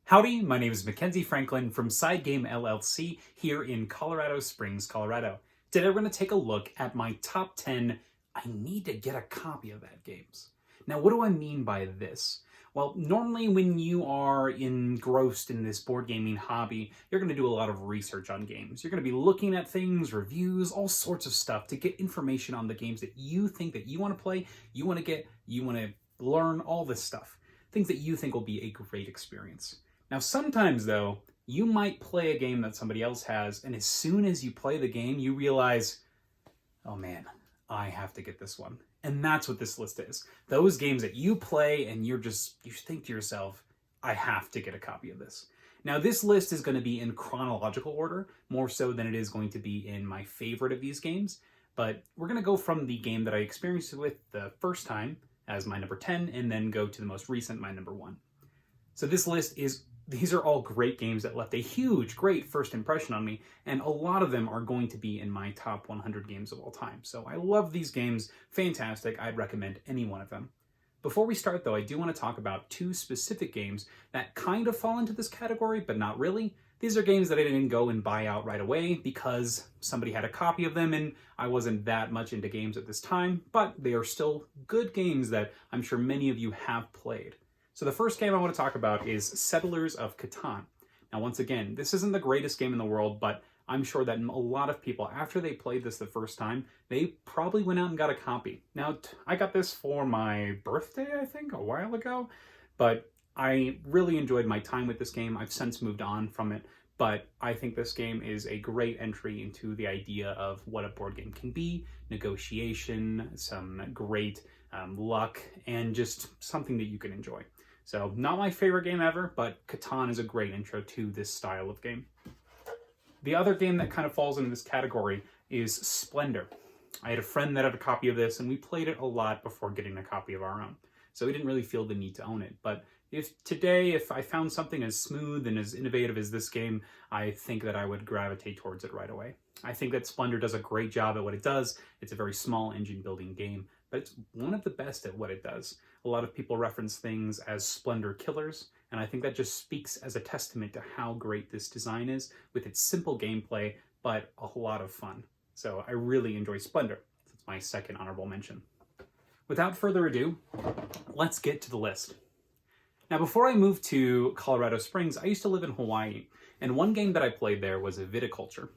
Howdy, my name is Mackenzie Franklin from SideGame LLC here in Colorado Springs, Colorado. Today we're going to take a look at my top 10 I need to get a copy of that games. Now, what do I mean by this? Well, normally when you are engrossed in this board gaming hobby, you're going to do a lot of research on games. You're going to be looking at things, reviews, all sorts of stuff to get information on the games that you think that you want to play, you want to get, you want to learn, all this stuff. Things that you think will be a great experience. Now, sometimes, though, you might play a game that somebody else has, and as soon as you play the game, you realize, oh man, I have to get this one. And that's what this list is. Those games that you play and you think to yourself, I have to get a copy of this. Now, this list is going to be in chronological order, more so than it is going to be in my favorite of these games. But we're going to go from the game that I experienced it with the first time as my number 10, and then go to the most recent, my number 1. So this list these are all great games that left a huge, great first impression on me, and a lot of them are going to be in my top 100 games of all time. So I love these games, fantastic, I'd recommend any one of them. Before we start though, I do want to talk about 2 specific games that kind of fall into this category, but not really. These are games that I didn't go and buy out right away because somebody had a copy of them and I wasn't that much into games at this time, but they are still good games that I'm sure many of you have played. So the first game I want to talk about is Settlers of Catan. Now, once again, this isn't the greatest game in the world, but I'm sure that a lot of people, after they played this the first time, they probably went out and got a copy. Now, I got this for my birthday, I think, a while ago, but I really enjoyed my time with this game. I've since moved on from it, but I think this game is a great entry into the idea of what a board game can be, negotiation, some great luck, and just something that you can enjoy. So, not my favorite game ever, but Catan is a great intro to this style of game. The other game that kind of falls into this category is Splendor. I had a friend that had a copy of this, and we played it a lot before getting a copy of our own. So we didn't really feel the need to own it. But if I found something as smooth and as innovative as this game, I think that I would gravitate towards it right away. I think that Splendor does a great job at what it does. It's a very small engine building game, but it's one of the best at what it does. A lot of people reference things as Splendor killers, and I think that just speaks as a testament to how great this design is with its simple gameplay, but a lot of fun. So I really enjoy Splendor. That's my second honorable mention. Without further ado, let's get to the list. Now, before I moved to Colorado Springs, I used to live in Hawaii, and one game that I played there was a Viticulture.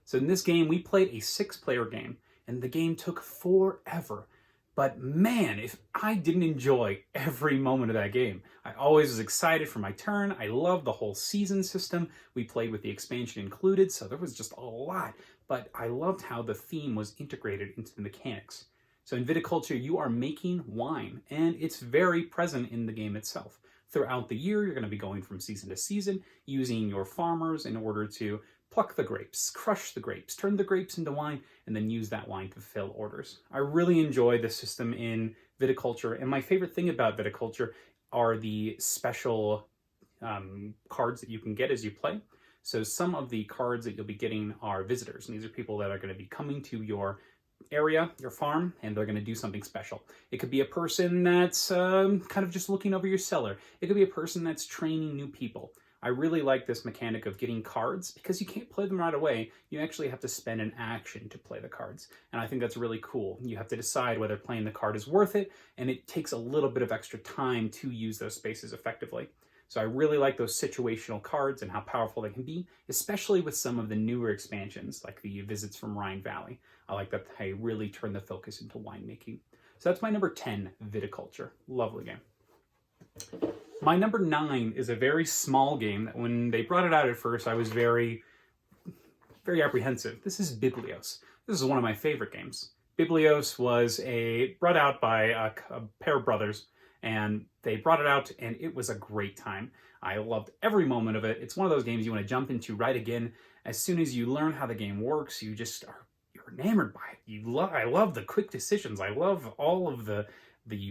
So in this game, we played a 6-player game, and the game took forever. But man, if I didn't enjoy every moment of that game. I always was excited for my turn. I loved the whole season system. We played with the expansion included, so there was just a lot. But I loved how the theme was integrated into the mechanics. So in Viticulture, you are making wine, and it's very present in the game itself. Throughout the year, you're going to be going from season to season, using your farmers in order to pluck the grapes, crush the grapes, turn the grapes into wine, and then use that wine to fulfill orders. I really enjoy the system in Viticulture, and my favorite thing about Viticulture are the special cards that you can get as you play. So some of the cards that you'll be getting are visitors, and these are people that are going to be coming to your area, your farm, and they're going to do something special. It could be a person that's kind of just looking over your cellar. It could be a person that's training new people. I really like this mechanic of getting cards because you can't play them right away. You actually have to spend an action to play the cards. And I think that's really cool. You have to decide whether playing the card is worth it, and it takes a little bit of extra time to use those spaces effectively. So I really like those situational cards and how powerful they can be, especially with some of the newer expansions, like the Visits from Rhine Valley. I like that they really turn the focus into winemaking. So that's my number 10, Viticulture. Lovely game. My number 9 is a very small game that when they brought it out at first, I was very, very apprehensive. This is Biblios. This is one of my favorite games. Biblios was brought out by a pair of brothers, and they brought it out, and it was a great time. I loved every moment of it. It's one of those games you want to jump into right again. As soon as you learn how the game works, you're enamored by it. I love the quick decisions. I love all of the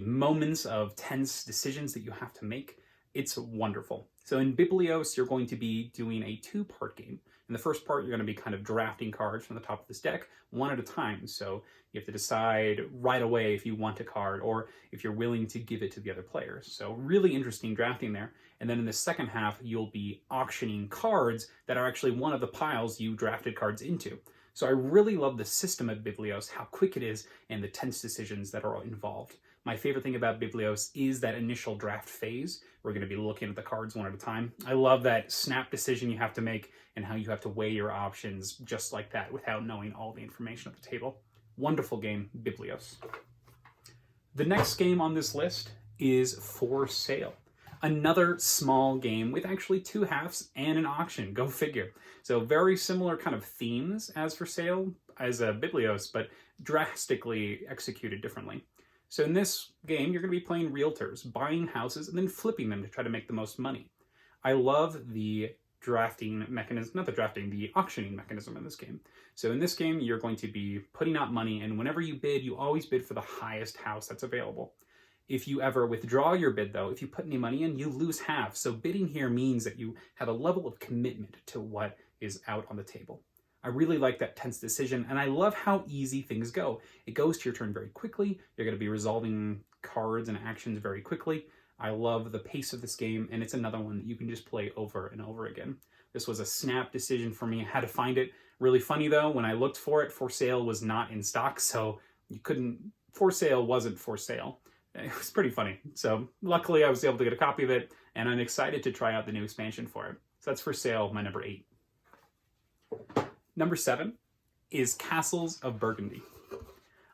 moments of tense decisions that you have to make. It's wonderful. So in Biblios, you're going to be doing a two-part game. In the first part, you're going to be kind of drafting cards from the top of this deck one at a time. So you have to decide right away if you want a card or if you're willing to give it to the other players. So really interesting drafting there. And then in the second half, you'll be auctioning cards that are actually one of the piles you drafted cards into. So I really love the system of Biblios, how quick it is, and the tense decisions that are involved. My favorite thing about Biblios is that initial draft phase. We're going to be looking at the cards one at a time. I love that snap decision you have to make and how you have to weigh your options just like that without knowing all the information at the table. Wonderful game, Biblios. The next game on this list is For Sale. Another small game with actually two halves and an auction. Go figure. So very similar kind of themes as For Sale, as a Biblios, but drastically executed differently. So in this game, you're going to be playing realtors, buying houses, and then flipping them to try to make the most money. I love the drafting mechanism, not the drafting, the auctioning mechanism in this game. So in this game, you're going to be putting out money, and whenever you bid, you always bid for the highest house that's available. If you ever withdraw your bid, though, if you put any money in, you lose half. So bidding here means that you have a level of commitment to what is out on the table. I really like that tense decision, and I love how easy things go. It goes to your turn very quickly. You're going to be resolving cards and actions very quickly. I love the pace of this game, and it's another one that you can just play over and over again. This was a snap decision for me. I had to find it. Really funny, though, when I looked for it, For Sale was not in stock, so you couldn't... For Sale wasn't for sale. It was pretty funny. So luckily, I was able to get a copy of it, and I'm excited to try out the new expansion for it. So that's For Sale, my number 8. Number 7 is Castles of Burgundy.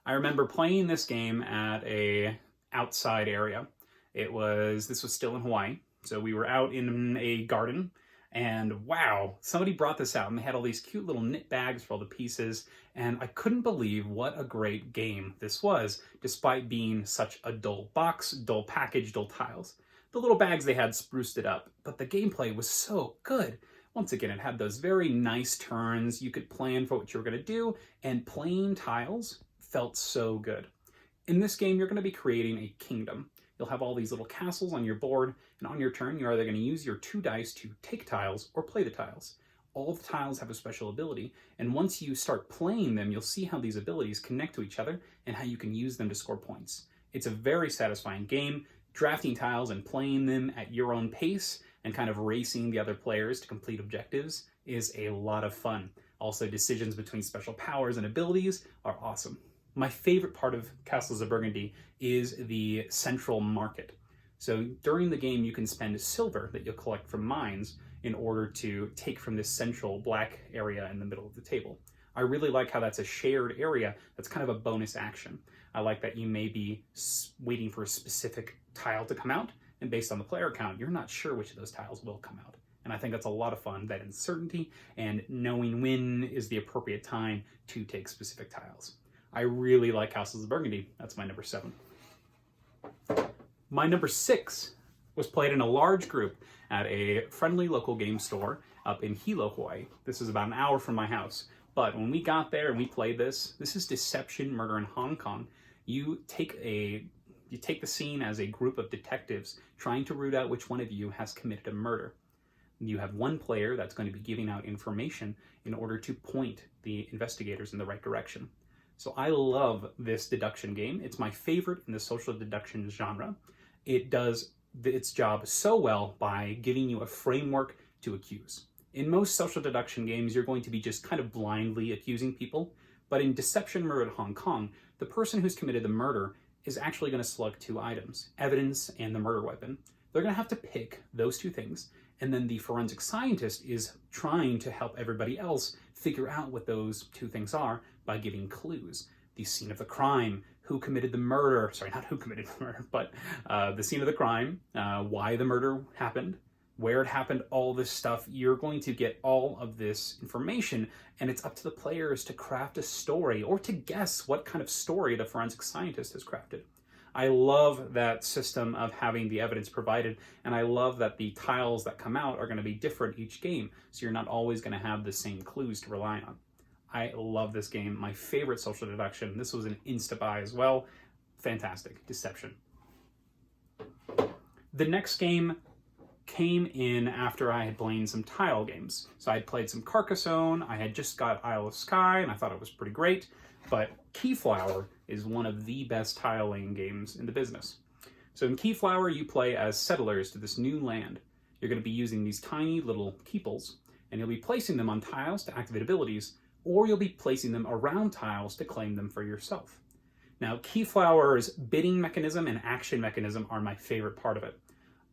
I remember playing this game at a outside area. This was still in Hawaii. So we were out in a garden, and wow, somebody brought this out, and they had all these cute little knit bags for all the pieces, and I couldn't believe what a great game this was, despite being such a dull box, dull package, dull tiles. The little bags they had spruced it up, but the gameplay was so good. Once again, it had those very nice turns. You could plan for what you were going to do, and playing tiles felt so good. In this game, you're going to be creating a kingdom. You'll have all these little castles on your board, and on your turn, you're either going to use your 2 dice to take tiles or play the tiles. All the tiles have a special ability, and once you start playing them, you'll see how these abilities connect to each other and how you can use them to score points. It's a very satisfying game. Drafting tiles and playing them at your own pace and kind of racing the other players to complete objectives is a lot of fun. Also, decisions between special powers and abilities are awesome. My favorite part of Castles of Burgundy is the central market. So during the game, you can spend silver that you'll collect from mines in order to take from this central black area in the middle of the table. I really like how that's a shared area that's kind of a bonus action. I like that you may be waiting for a specific tile to come out, and based on the player count, you're not sure which of those tiles will come out. And I think that's a lot of fun, that uncertainty and knowing when is the appropriate time to take specific tiles. I really like Castles of Burgundy. That's my number 7. My number 6 was played in a large group at a friendly local game store up in Hilo, Hawaii. This is about an hour from my house. But when we got there and we played this is Deception Murder in Hong Kong. You take the scene as a group of detectives trying to root out which one of you has committed a murder. You have one player that's going to be giving out information in order to point the investigators in the right direction. So I love this deduction game. It's my favorite in the social deduction genre. It does its job so well by giving you a framework to accuse. In most social deduction games, you're going to be just kind of blindly accusing people. But in Deception Murder in Hong Kong, the person who's committed the murder is actually going to select 2 items, evidence and the murder weapon. They're going to have to pick those 2 things, and then the forensic scientist is trying to help everybody else figure out what those 2 things are by giving clues. The scene of the crime, who committed the murder, sorry, not who committed the murder, but the scene of the crime, why the murder happened, where it happened, all this stuff. You're going to get all of this information, and it's up to the players to craft a story or to guess what kind of story the forensic scientist has crafted. I love that system of having the evidence provided, and I love that the tiles that come out are going to be different each game, so you're not always going to have the same clues to rely on. I love this game. My favorite social deduction. This was an insta-buy as well. Fantastic. Deception. The next game came in after I had played some tile games. So I had played some Carcassonne, I had just got Isle of Skye, and I thought it was pretty great, but Keyflower is one of the best tile laying games in the business. So in Keyflower, you play as settlers to this new land. You're going to be using these tiny little keeples, and you'll be placing them on tiles to activate abilities, or you'll be placing them around tiles to claim them for yourself. Now, Keyflower's bidding mechanism and action mechanism are my favorite part of it.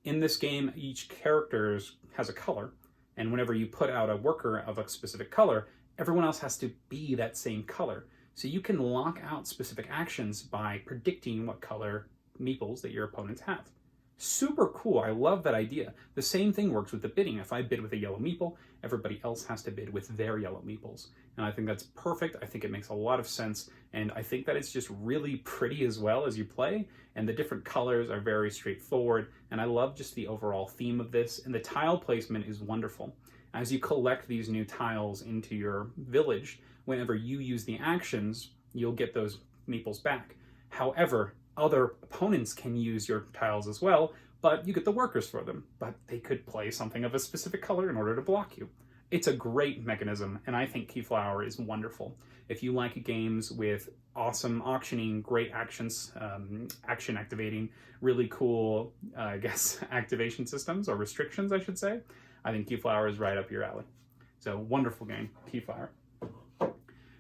In this game, each character has a color, and whenever you put out a worker of a specific color, everyone else has to be that same color. So you can lock out specific actions by predicting what color meeples that your opponents have. Super cool. I love that idea. The same thing works with the bidding. If I bid with a yellow meeple, everybody else has to bid with their yellow meeples. And I think that's perfect. I think it makes a lot of sense. And I think that it's just really pretty as well as you play. And the different colors are very straightforward. And I love just the overall theme of this. And the tile placement is wonderful. As you collect these new tiles into your village, whenever you use the actions, you'll get those meeples back. However, other opponents can use your tiles as well, but you get the workers for them. But they could play something of a specific color in order to block you. It's a great mechanism, and I think Keyflower is wonderful. If you like games with awesome auctioning, great actions, action activating, really cool, activation systems, or restrictions, I should say, I think Keyflower is right up your alley. So, wonderful game, Keyflower.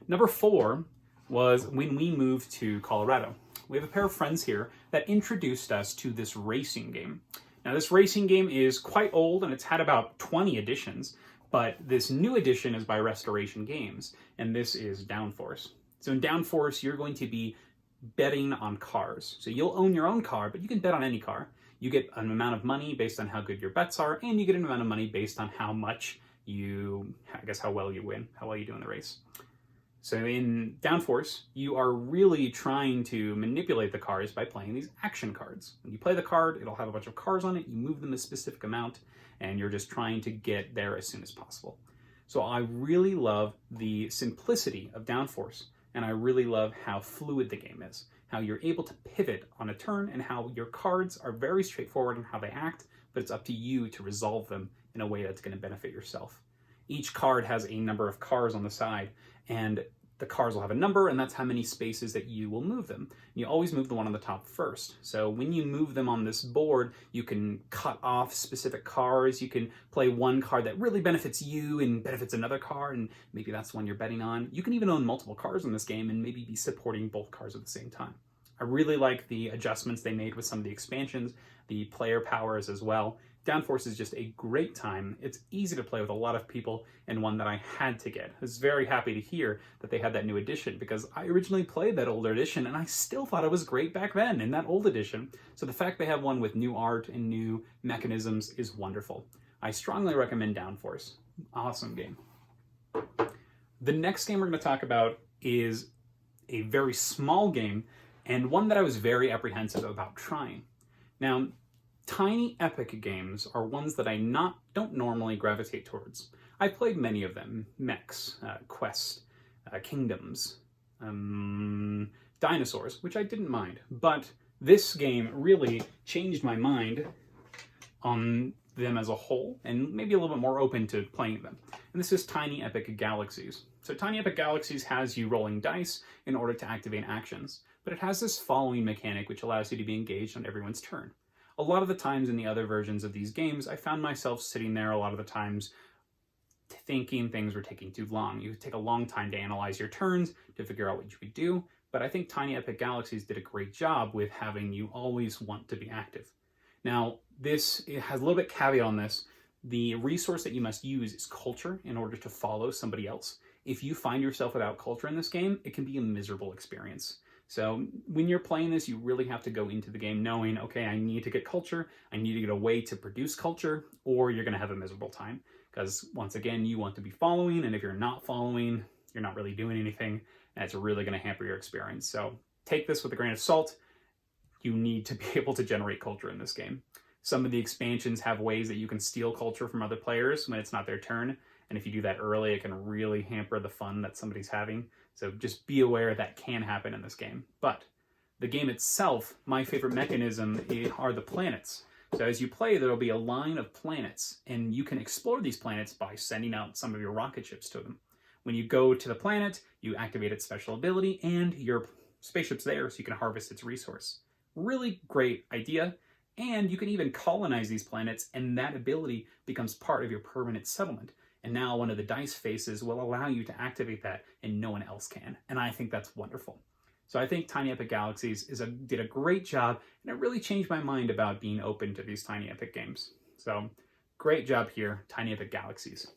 Number 4 was when we moved to Colorado. We have a pair of friends here that introduced us to this racing game. Now, this racing game is quite old, and it's had about 20 editions, but this new edition is by Restoration Games, and this is Downforce. So in Downforce, you're going to be betting on cars. So you'll own your own car, but you can bet on any car. You get an amount of money based on how good your bets are, and you get an amount of money based on how much how well you win, how well you do in the race. So in Downforce, you are really trying to manipulate the cars by playing these action cards. When you play the card, it'll have a bunch of cars on it, you move them a specific amount, and you're just trying to get there as soon as possible. So I really love the simplicity of Downforce, and I really love how fluid the game is, how you're able to pivot on a turn, and how your cards are very straightforward in how they act, but it's up to you to resolve them in a way that's going to benefit yourself. Each card has a number of cars on the side, and the cars will have a number, and that's how many spaces that you will move them. You always move the one on the top first. So when you move them on this board, you can cut off specific cars. You can play one card that really benefits you and benefits another card, and maybe that's the one you're betting on. You can even own multiple cars in this game and maybe be supporting both cars at the same time. I really like the adjustments they made with some of the expansions, the player powers as well. Downforce is just a great time. It's easy to play with a lot of people, and one that I had to get. I was very happy to hear that they had that new edition, because I originally played that older edition and I still thought it was great back then in that old edition. So the fact they have one with new art and new mechanisms is wonderful. I strongly recommend Downforce. Awesome game. The next game we're going to talk about is a very small game, and one that I was very apprehensive about trying. Now, tiny epic games are ones that I don't normally gravitate towards. I've played many of them: Mechs, Quest, Kingdoms, Dinosaurs, which I didn't mind. But this game really changed my mind on them as a whole, and maybe a little bit more open to playing them. And this is Tiny Epic Galaxies. So Tiny Epic Galaxies has you rolling dice in order to activate actions, but it has this following mechanic which allows you to be engaged on everyone's turn. A lot of the times in the other versions of these games, I found myself sitting there a lot of the times thinking things were taking too long. You would take a long time to analyze your turns, to figure out what you would do, but I think Tiny Epic Galaxies did a great job with having you always want to be active. Now, it has a little bit caveat on this. The resource that you must use is culture in order to follow somebody else. If you find yourself without culture in this game, it can be a miserable experience. So when you're playing this, you really have to go into the game knowing, okay, I need to get culture, I need to get a way to produce culture, or you're going to have a miserable time. Because once again, you want to be following, and if you're not following, you're not really doing anything, and it's really going to hamper your experience. So take this with a grain of salt. You need to be able to generate culture in this game. Some of the expansions have ways that you can steal culture from other players when it's not their turn, and if you do that early, it can really hamper the fun that somebody's having. So just be aware that can happen in this game. But the game itself, my favorite mechanism are the planets. So as you play, there'll be a line of planets, and you can explore these planets by sending out some of your rocket ships to them. When you go to the planet, you activate its special ability, and your spaceship's there so you can harvest its resource. Really great idea, and you can even colonize these planets, and that ability becomes part of your permanent settlement. And now one of the dice faces will allow you to activate that, and no one else can. And I think that's wonderful. So I think Tiny Epic Galaxies did a great job, and it really changed my mind about being open to these Tiny Epic games. So great job here, Tiny Epic Galaxies.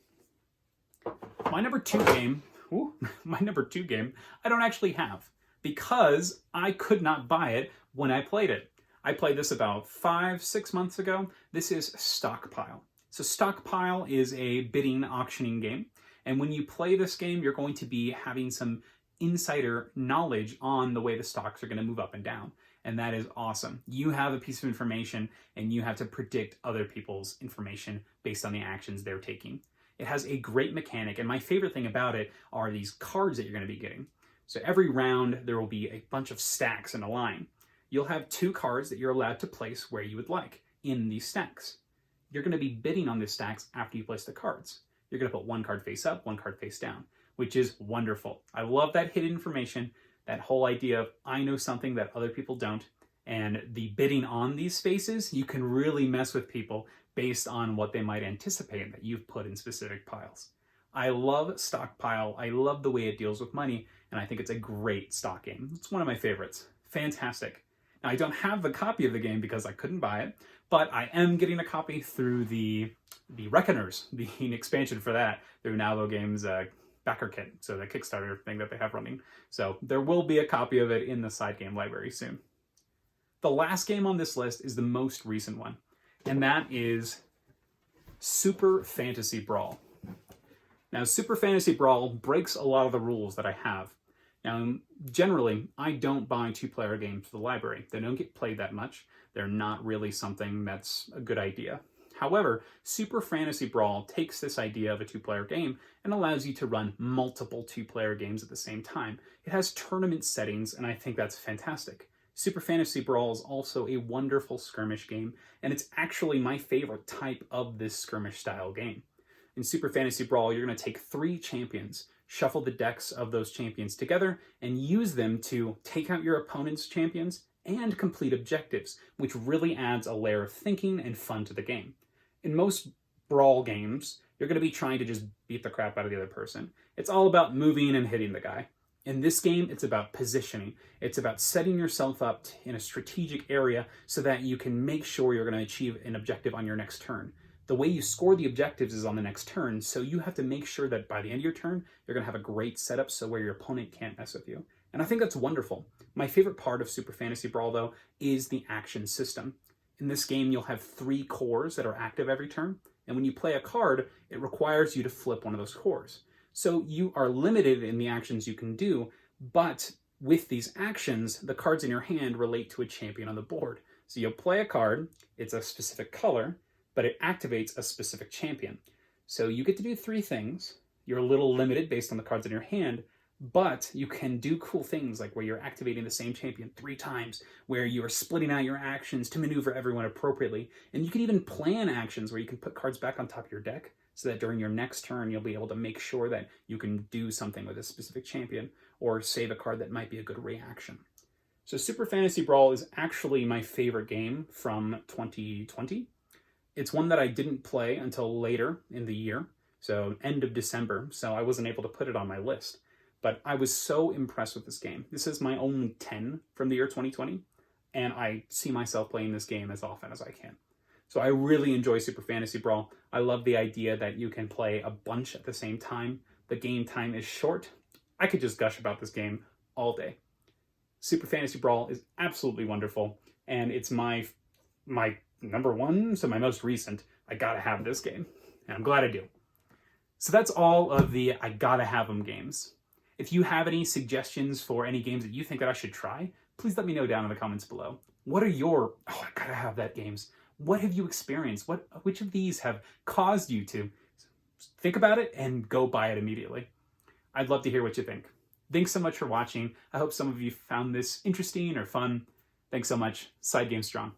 My number two game, I don't actually have, because I could not buy it when I played it. I played this about 5-6 months ago. This is Stockpile. So Stockpile is a bidding auctioning game. And when you play this game, you're going to be having some insider knowledge on the way the stocks are going to move up and down. And that is awesome. You have a piece of information and you have to predict other people's information based on the actions they're taking. It has a great mechanic, and my favorite thing about it are these cards that you're going to be getting. So every round, there will be a bunch of stacks in a line. You'll have 2 cards that you're allowed to place where you would like in these stacks. You're going to be bidding on these stacks after you place the cards. You're going to put 1 card face up, 1 card face down, which is wonderful. I love that hidden information, that whole idea of I know something that other people don't, and the bidding on these spaces, you can really mess with people based on what they might anticipate that you've put in specific piles. I love Stockpile. I love the way it deals with money, and I think it's a great stock game. It's one of my favorites. Fantastic. Now, I don't have the copy of the game because I couldn't buy it, but I am getting a copy through the Reckoners, the expansion for that, through Navo Games backer kit, so the Kickstarter thing that they have running. So there will be a copy of it in the SideGame Library soon. The last game on this list is the most recent one, and that is Super Fantasy Brawl. Now, Super Fantasy Brawl breaks a lot of the rules that I have. Now, generally, I don't buy 2-player games for the library. They don't get played that much. They're not really something that's a good idea. However, Super Fantasy Brawl takes this idea of a 2-player game and allows you to run multiple 2-player games at the same time. It has tournament settings, and I think that's fantastic. Super Fantasy Brawl is also a wonderful skirmish game, and it's actually my favorite type of this skirmish style game. In Super Fantasy Brawl, you're going to take 3 champions, shuffle the decks of those champions together, and use them to take out your opponent's champions and complete objectives, which really adds a layer of thinking and fun to the game. In most Brawl games, you're going to be trying to just beat the crap out of the other person. It's all about moving and hitting the guy. In this game, it's about positioning. It's about setting yourself up in a strategic area so that you can make sure you're going to achieve an objective on your next turn. The way you score the objectives is on the next turn, so you have to make sure that by the end of your turn, you're going to have a great setup so where your opponent can't mess with you. And I think that's wonderful. My favorite part of Super Fantasy Brawl, though, is the action system. In this game, you'll have 3 cores that are active every turn, and when you play a card, it requires you to flip one of those cores. So you are limited in the actions you can do, but with these actions, the cards in your hand relate to a champion on the board. So you'll play a card, it's a specific color, but it activates a specific champion. So you get to do 3 things. You're a little limited based on the cards in your hand, but you can do cool things like where you're activating the same champion 3 times, where you are splitting out your actions to maneuver everyone appropriately. And you can even plan actions where you can put cards back on top of your deck so that during your next turn, you'll be able to make sure that you can do something with a specific champion or save a card that might be a good reaction. So Super Fantasy Brawl is actually my favorite game from 2020. It's one that I didn't play until later in the year, so end of December, so I wasn't able to put it on my list. But I was so impressed with this game. This is my only 10 from the year 2020, and I see myself playing this game as often as I can. So I really enjoy Super Fantasy Brawl. I love the idea that you can play a bunch at the same time. The game time is short. I could just gush about this game all day. Super Fantasy Brawl is absolutely wonderful, and it's my number 1, so my most recent. I gotta have this game, and I'm glad I do. So that's all of the I gotta have them games. If you have any suggestions for any games that you think that I should try, please let me know down in the comments below. What are your, I gotta have that games? What have you experienced? Which of these have caused you to think about it and go buy it immediately? I'd love to hear what you think. Thanks so much for watching. I hope some of you found this interesting or fun. Thanks so much. SideGame strong.